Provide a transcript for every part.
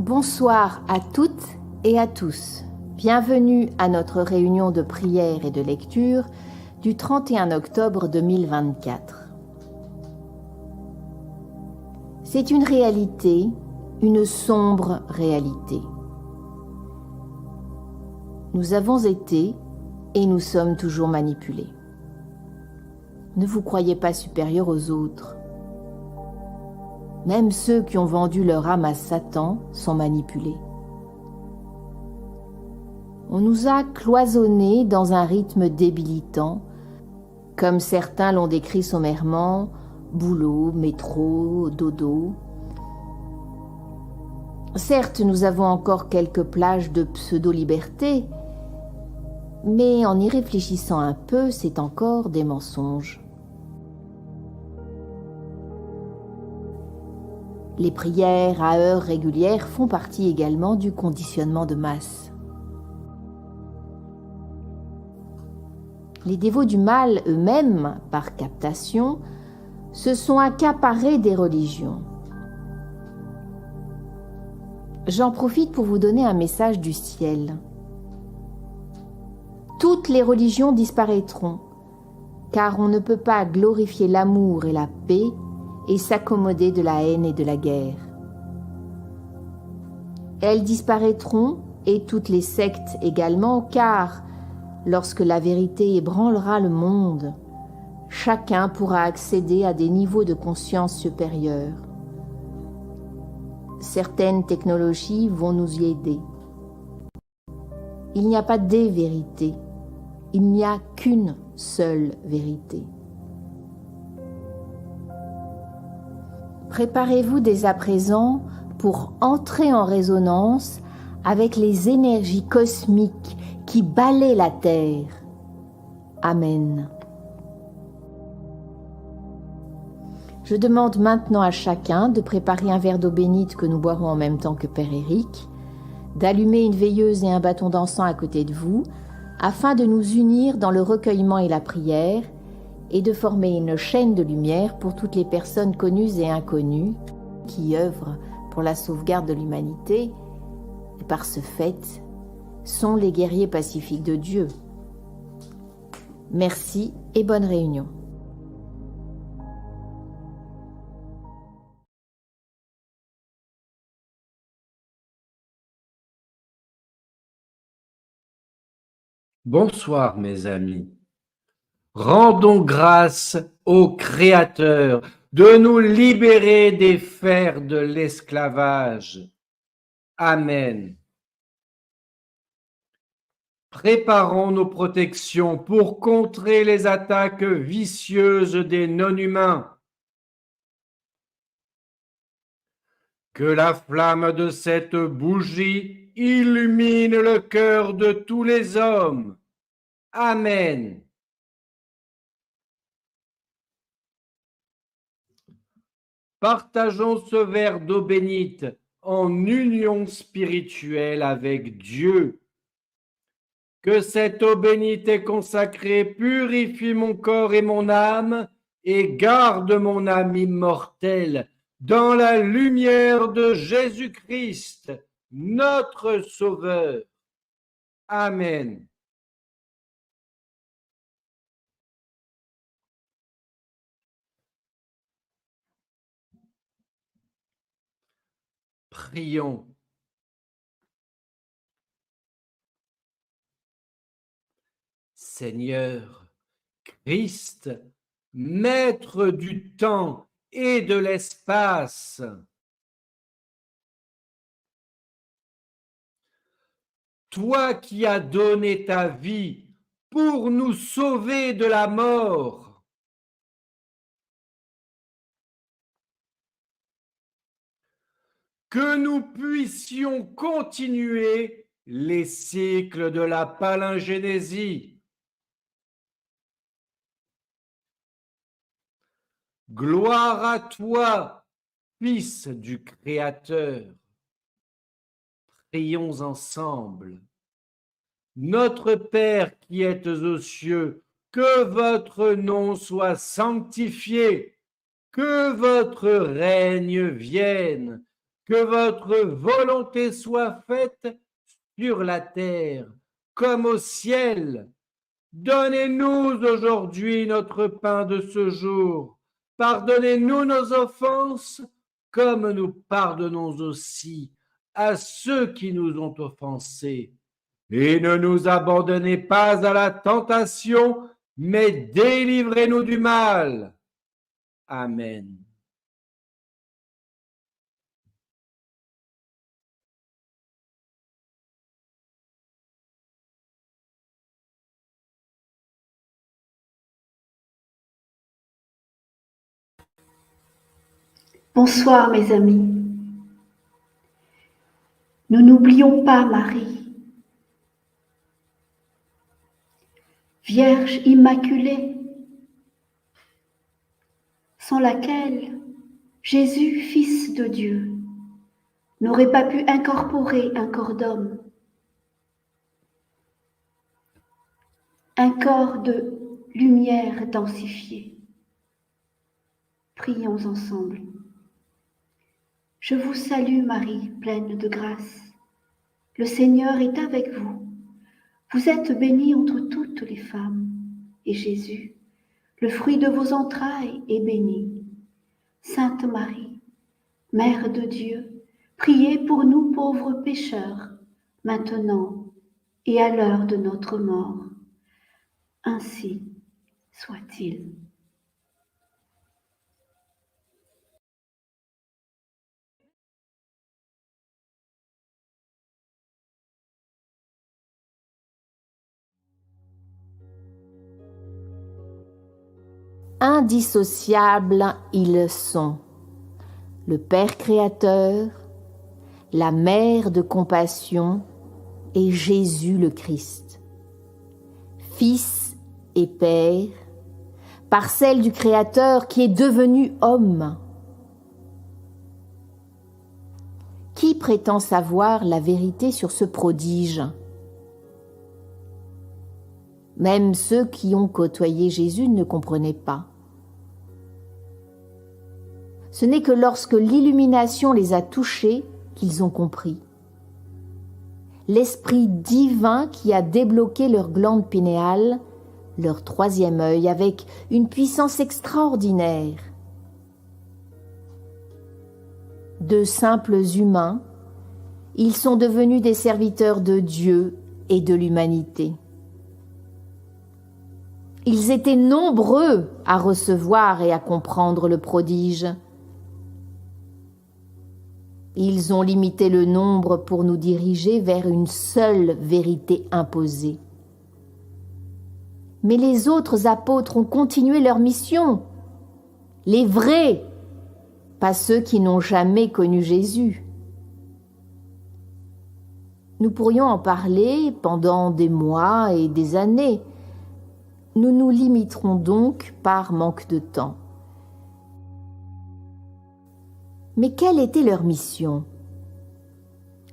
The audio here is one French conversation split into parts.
Bonsoir à toutes et à tous. Bienvenue à notre réunion de prière et de lecture du 31 octobre 2024. C'est une réalité, une sombre réalité. Nous avons été et nous sommes toujours manipulés. Ne vous croyez pas supérieurs aux autres. Même ceux qui ont vendu leur âme à Satan sont manipulés. On nous a cloisonnés dans un rythme débilitant, comme certains l'ont décrit sommairement, boulot, métro, dodo. Certes, nous avons encore quelques plages de pseudo-liberté, mais en y réfléchissant un peu, c'est encore des mensonges. Les prières à heures régulières font partie également du conditionnement de masse. Les dévots du mal eux-mêmes, par captation, se sont accaparés des religions. J'en profite pour vous donner un message du ciel. Toutes les religions disparaîtront, car on ne peut pas glorifier l'amour et la paix et s'accommoder de la haine et de la guerre. Elles disparaîtront, et toutes les sectes également, car lorsque la vérité ébranlera le monde, chacun pourra accéder à des niveaux de conscience supérieurs. Certaines technologies vont nous y aider. Il n'y a pas des vérités, il n'y a qu'une seule vérité. Préparez-vous dès à présent pour entrer en résonance avec les énergies cosmiques qui balaient la Terre. Amen. Je demande maintenant à chacun de préparer un verre d'eau bénite que nous boirons en même temps que Père Éric, d'allumer une veilleuse et un bâton d'encens à côté de vous, afin de nous unir dans le recueillement et la prière, et de former une chaîne de lumière pour toutes les personnes connues et inconnues qui œuvrent pour la sauvegarde de l'humanité et par ce fait sont les guerriers pacifiques de Dieu. Merci et bonne réunion. Bonsoir mes amis. Rendons grâce au Créateur de nous libérer des fers de l'esclavage. Amen. Préparons nos protections pour contrer les attaques vicieuses des non-humains. Que la flamme de cette bougie illumine le cœur de tous les hommes. Amen. Partageons ce verre d'eau bénite en union spirituelle avec Dieu. Que cette eau bénite et consacrée purifie mon corps et mon âme et garde mon âme immortelle dans la lumière de Jésus-Christ, notre Sauveur. Amen. Prions. Seigneur, Christ, Maître du temps et de l'espace, toi qui as donné ta vie pour nous sauver de la mort, que nous puissions continuer les cycles de la palingénésie. Gloire à toi, Fils du Créateur. Prions ensemble. Notre Père qui êtes aux cieux, que votre nom soit sanctifié, que votre règne vienne, que votre volonté soit faite sur la terre comme au ciel. Donnez-nous aujourd'hui notre pain de ce jour. Pardonnez-nous nos offenses, comme nous pardonnons aussi à ceux qui nous ont offensés. Et ne nous abandonnez pas à la tentation, mais délivrez-nous du mal. Amen. Bonsoir mes amis. Nous n'oublions pas Marie, Vierge immaculée, sans laquelle Jésus, Fils de Dieu, n'aurait pas pu incorporer un corps d'homme, un corps de lumière densifiée. Prions ensemble. Je vous salue Marie, pleine de grâce. Le Seigneur est avec vous. Vous êtes bénie entre toutes les femmes, et Jésus, le fruit de vos entrailles, est béni. Sainte Marie, Mère de Dieu, priez pour nous pauvres pécheurs, maintenant et à l'heure de notre mort. Ainsi soit-il. Indissociables ils sont, le Père créateur, la Mère de compassion et Jésus le Christ. Fils et Père, par celle du Créateur qui est devenu homme. Qui prétend savoir la vérité sur ce prodige ? Même ceux qui ont côtoyé Jésus ne comprenaient pas. Ce n'est que lorsque l'illumination les a touchés qu'ils ont compris. L'Esprit divin qui a débloqué leur glande pinéale, leur troisième œil, avec une puissance extraordinaire. De simples humains, ils sont devenus des serviteurs de Dieu et de l'humanité. Ils étaient nombreux à recevoir et à comprendre le prodige. Ils ont limité le nombre pour nous diriger vers une seule vérité imposée. Mais les autres apôtres ont continué leur mission. Les vrais, pas ceux qui n'ont jamais connu Jésus. Nous pourrions en parler pendant des mois et des années. Nous nous limiterons donc par manque de temps. Mais quelle était leur mission ?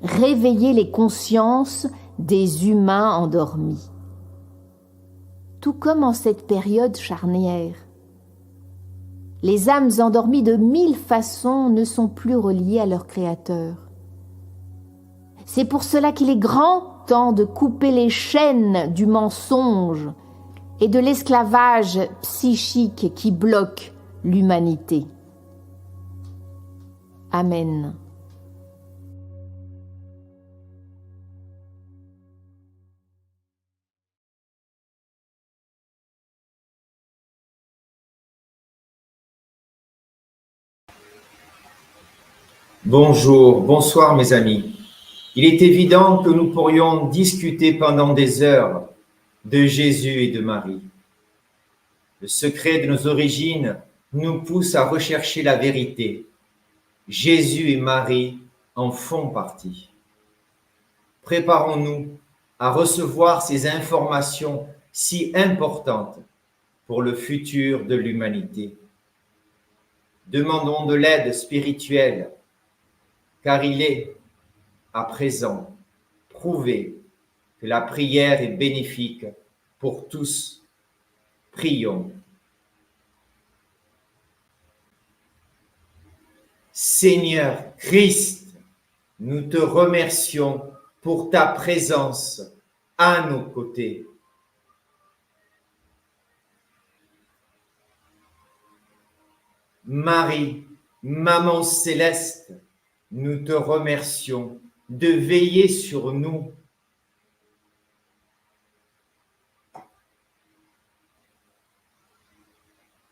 Réveiller les consciences des humains endormis. Tout comme en cette période charnière. Les âmes endormies de 1000 façons ne sont plus reliées à leur Créateur. C'est pour cela qu'il est grand temps de couper les chaînes du mensonge et de l'esclavage psychique qui bloque l'humanité. Amen. Bonjour, bonsoir mes amis. Il est évident que nous pourrions discuter pendant des heures de Jésus et de Marie. Le secret de nos origines nous pousse à rechercher la vérité. Jésus et Marie en font partie. Préparons-nous à recevoir ces informations si importantes pour le futur de l'humanité. Demandons de l'aide spirituelle, car il est, à présent, prouvé que la prière est bénéfique pour tous. Prions. Seigneur Christ, nous te remercions pour ta présence à nos côtés. Marie, Maman céleste, nous te remercions de veiller sur nous.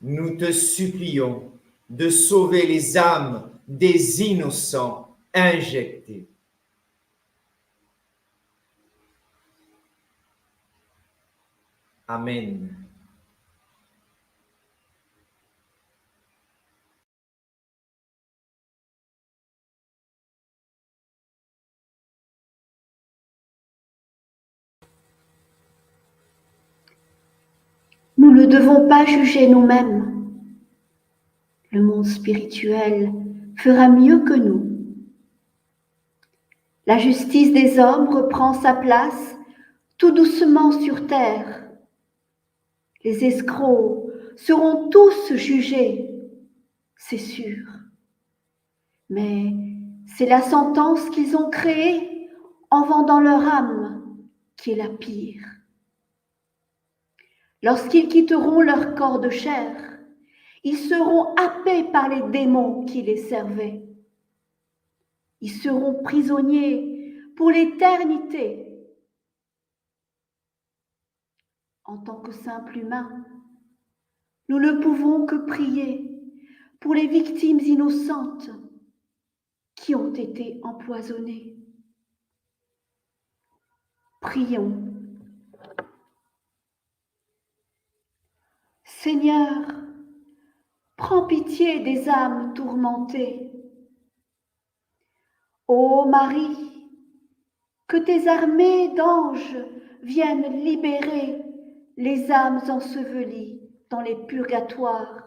Nous te supplions de sauver les âmes des innocents injectés. Amen. Nous ne devons pas juger nous-mêmes. Le monde spirituel fera mieux que nous. La justice des hommes reprend sa place tout doucement sur terre. Les escrocs seront tous jugés, c'est sûr. Mais c'est la sentence qu'ils ont créée en vendant leur âme qui est la pire. Lorsqu'ils quitteront leur corps de chair, ils seront happés par les démons qui les servaient. Ils seront prisonniers pour l'éternité. En tant que simples humains, nous ne pouvons que prier pour les victimes innocentes qui ont été empoisonnées. Prions. Seigneur, prends pitié des âmes tourmentées. Ô Marie, que tes armées d'anges viennent libérer les âmes ensevelies dans les purgatoires.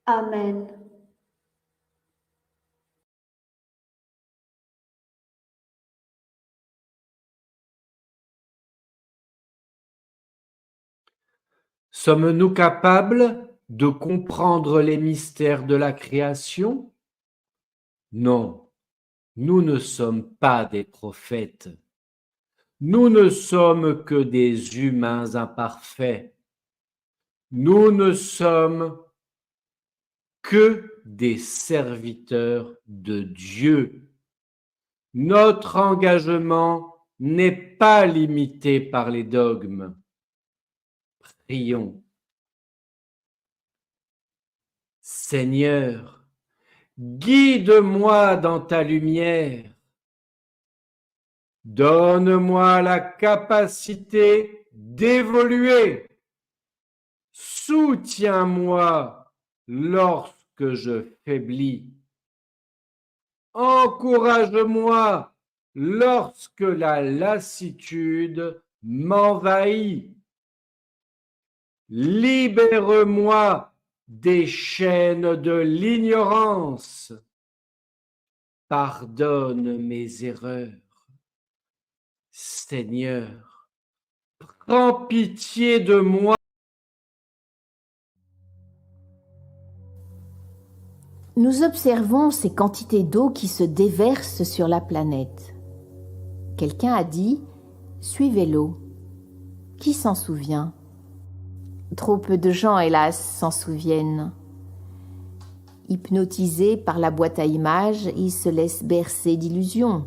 Amen. Sommes-nous capables de comprendre les mystères de la création? Non, nous ne sommes pas des prophètes. Nous ne sommes que des humains imparfaits. Nous ne sommes que des serviteurs de Dieu. Notre engagement n'est pas limité par les dogmes. Prions. Seigneur, guide-moi dans ta lumière. Donne-moi la capacité d'évoluer. Soutiens-moi lorsque je faiblis. Encourage-moi lorsque la lassitude m'envahit. Libère-moi des chaînes de l'ignorance. Pardonne mes erreurs. Seigneur, prends pitié de moi. Nous observons ces quantités d'eau qui se déversent sur la planète. Quelqu'un a dit « Suivez l'eau ». Qui s'en souvient? Trop peu de gens, hélas, s'en souviennent. Hypnotisés par la boîte à images, ils se laissent bercer d'illusions.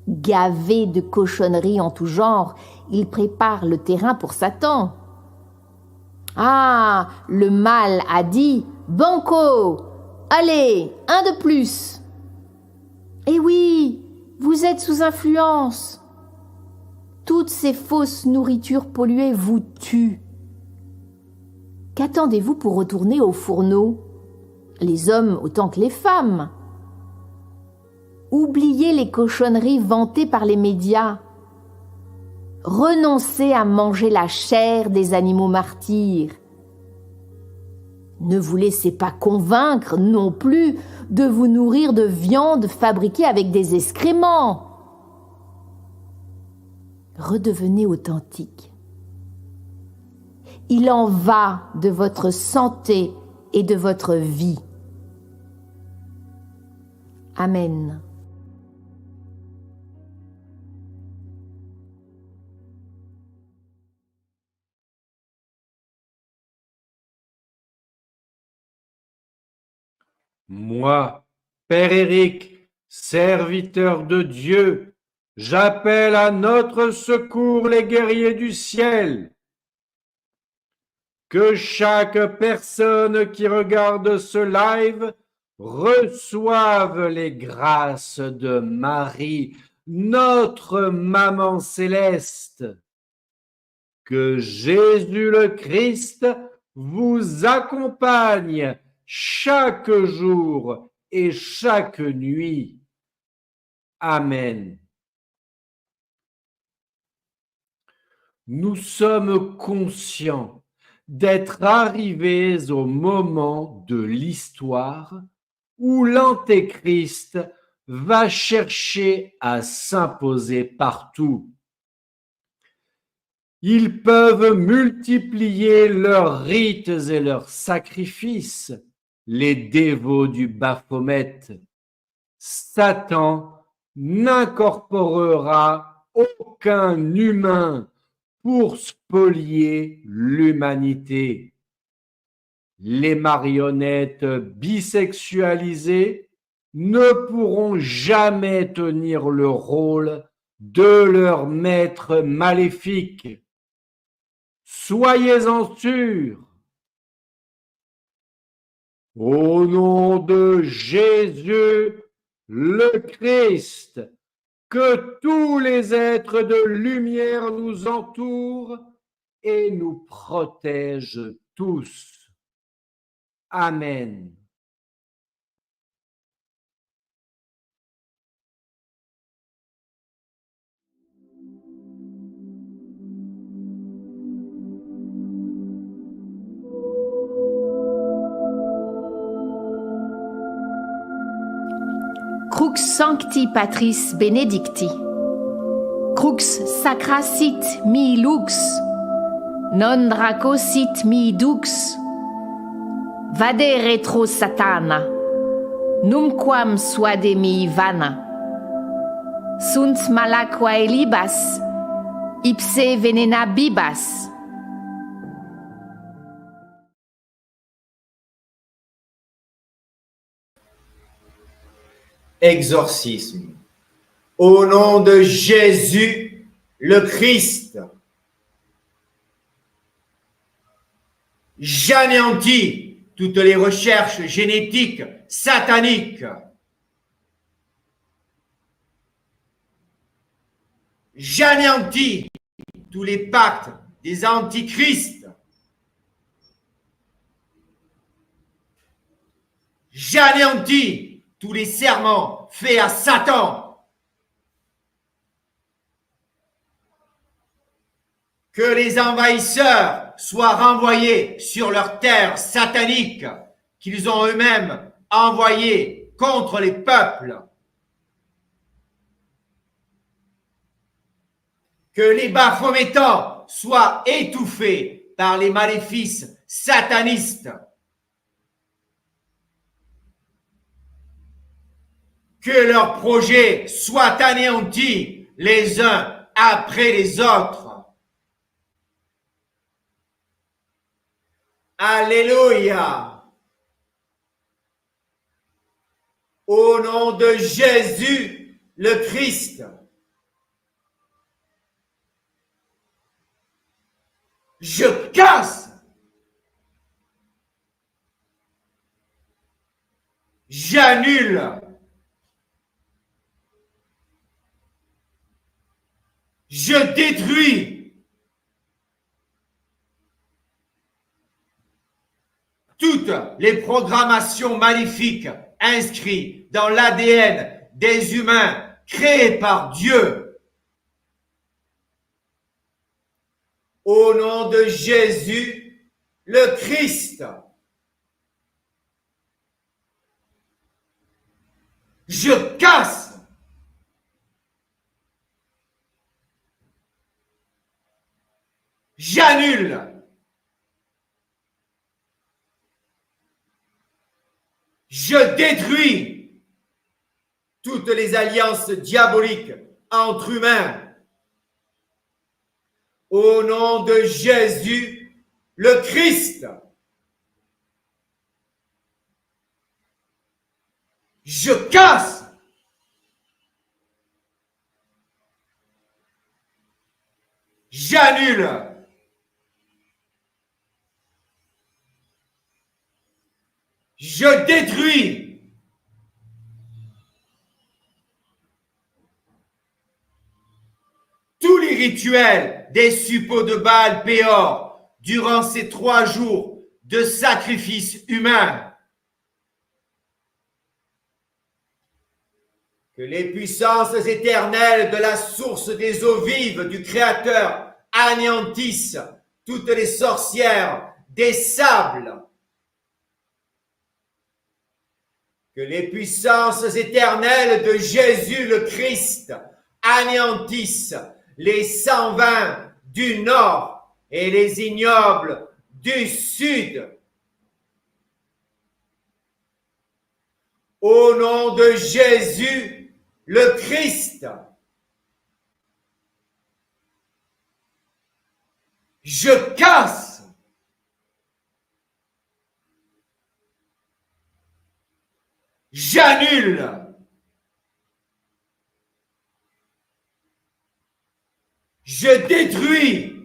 Gavés de cochonneries en tout genre, ils préparent le terrain pour Satan. Ah, le mal a dit « Banco, allez, un de plus !» Eh oui, vous êtes sous influence. Toutes ces fausses nourritures polluées vous tuent. Qu'attendez-vous pour retourner au fourneau? Les hommes autant que les femmes. Oubliez les cochonneries vantées par les médias. Renoncez à manger la chair des animaux martyrs. Ne vous laissez pas convaincre non plus de vous nourrir de viande fabriquée avec des excréments. Redevenez authentique. Il en va de votre santé et de votre vie. Amen. Moi, Père Éric, serviteur de Dieu, j'appelle à notre secours les guerriers du ciel. Que chaque personne qui regarde ce live reçoive les grâces de Marie, notre Maman céleste. Que Jésus le Christ vous accompagne chaque jour et chaque nuit. Amen. Nous sommes conscients d'être arrivés au moment de l'histoire où l'Antéchrist va chercher à s'imposer partout. Ils peuvent multiplier leurs rites et leurs sacrifices, les dévots du Baphomet. Satan n'incorporera aucun humain pour spolier l'humanité. Les marionnettes bisexualisées ne pourront jamais tenir le rôle de leur maître maléfique. Soyez-en sûrs. Au nom de Jésus le Christ, que tous les êtres de lumière nous entourent et nous protègent tous. Amen. Crux sancti patris benedicti. Crux sacra sit mi lux. Non draco sit mi dux. Vade retro satana. Numquam suade mi vana. Sunt malaquae libas. Ipse venena bibas. Exorcisme. Au nom de Jésus, le Christ, j'anéantis toutes les recherches génétiques sataniques. J'anéantis tous les pactes des antichrists. J'anéantis tous les serments faits à Satan. Que les envahisseurs soient renvoyés sur leur terre satanique qu'ils ont eux-mêmes envoyée contre les peuples. Que les Baphométans soient étouffés par les maléfices satanistes. Que leurs projets soient anéantis les uns après les autres. Alléluia. Au nom de Jésus, le Christ, je casse, j'annule, je détruis toutes les programmations maléfiques inscrites dans l'ADN des humains créés par Dieu. Au nom de Jésus, le Christ, je casse, j'annule, je détruis les alliances diaboliques entre humains. Au nom de Jésus, le Christ, je casse, j'annule, je détruis tous les rituels des suppôts de Baal Péor durant ces 3 jours de sacrifice humain. Que les puissances éternelles de la source des eaux vives du Créateur anéantissent toutes les sorcières des sables. Que les puissances éternelles de Jésus le Christ anéantissent les 120 du nord et les ignobles du sud. Au nom de Jésus, le Christ, je casse, j'annule, je détruis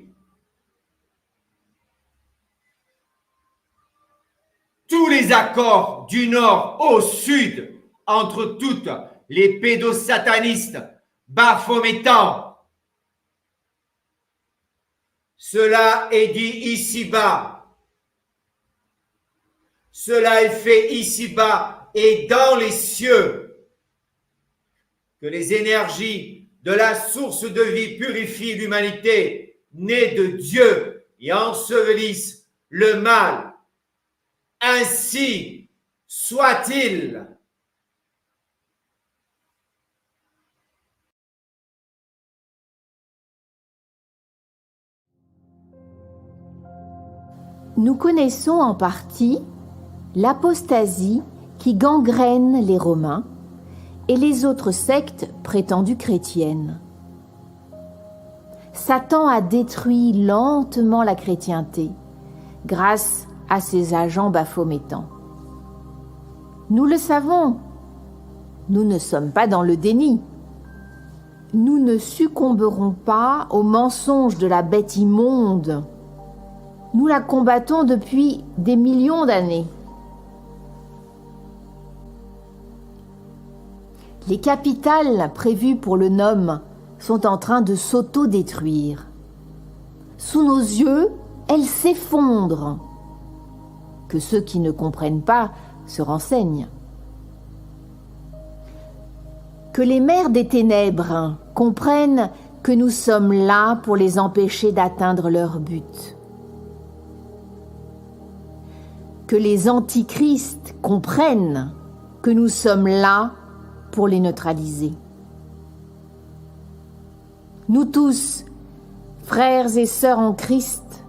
tous les accords du nord au sud entre toutes les pédosatanistes baphométans. Cela est dit ici-bas. Cela est fait ici-bas et dans les cieux. Que les énergies de la source de vie purifient l'humanité, née de Dieu, et ensevelissent le mal. Ainsi soit-il. Nous connaissons en partie l'apostasie qui gangrène les Romains et les autres sectes prétendues chrétiennes. Satan a détruit lentement la chrétienté grâce à ses agents baphométants. Nous le savons, nous ne sommes pas dans le déni. Nous ne succomberons pas aux mensonges de la bête immonde. Nous la combattons depuis des millions d'années. Les capitales prévues pour le Nome sont en train de s'auto-détruire. Sous nos yeux, elles s'effondrent. Que ceux qui ne comprennent pas se renseignent. Que les mères des ténèbres comprennent que nous sommes là pour les empêcher d'atteindre leur but. Que les antichrists comprennent que nous sommes là pour les neutraliser. Nous tous, frères et sœurs en Christ,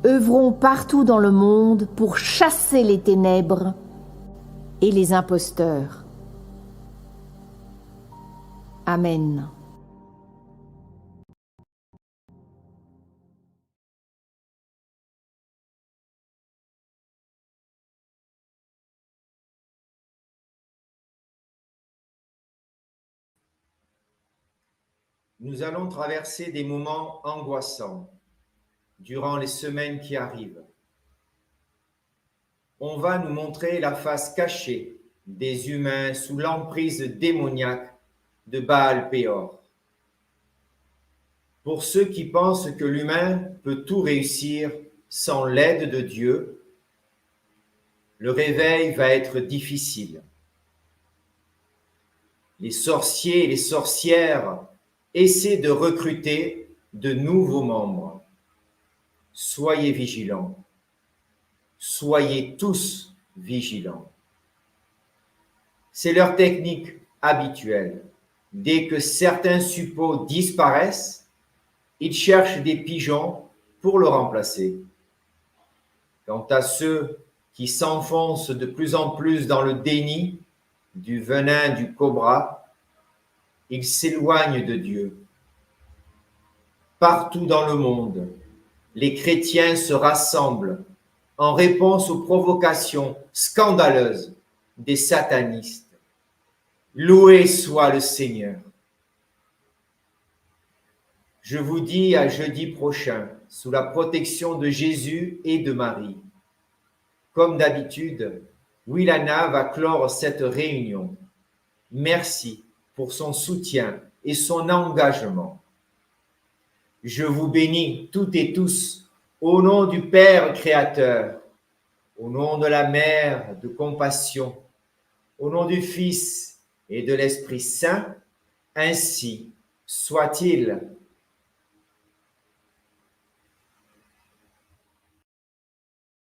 œuvrons partout dans le monde pour chasser les ténèbres et les imposteurs. Amen. Nous allons traverser des moments angoissants durant les semaines qui arrivent. On va nous montrer la face cachée des humains sous l'emprise démoniaque de Baal Péor. Pour ceux qui pensent que l'humain peut tout réussir sans l'aide de Dieu, le réveil va être difficile. Les sorciers et les sorcières essaient de recruter de nouveaux membres. Soyez vigilants. Soyez tous vigilants. C'est leur technique habituelle. Dès que certains suppôts disparaissent, ils cherchent des pigeons pour le remplacer. Quant à ceux qui s'enfoncent de plus en plus dans le déni du venin du cobra, ils s'éloignent de Dieu. Partout dans le monde, les chrétiens se rassemblent en réponse aux provocations scandaleuses des satanistes. Loué soit le Seigneur. Je vous dis à jeudi prochain, sous la protection de Jésus et de Marie. Comme d'habitude, Wilana va clore cette réunion. Merci pour son soutien et son engagement. Je vous bénis toutes et tous au nom du Père créateur, au nom de la Mère de compassion, au nom du Fils et de l'Esprit Saint, ainsi soit-il.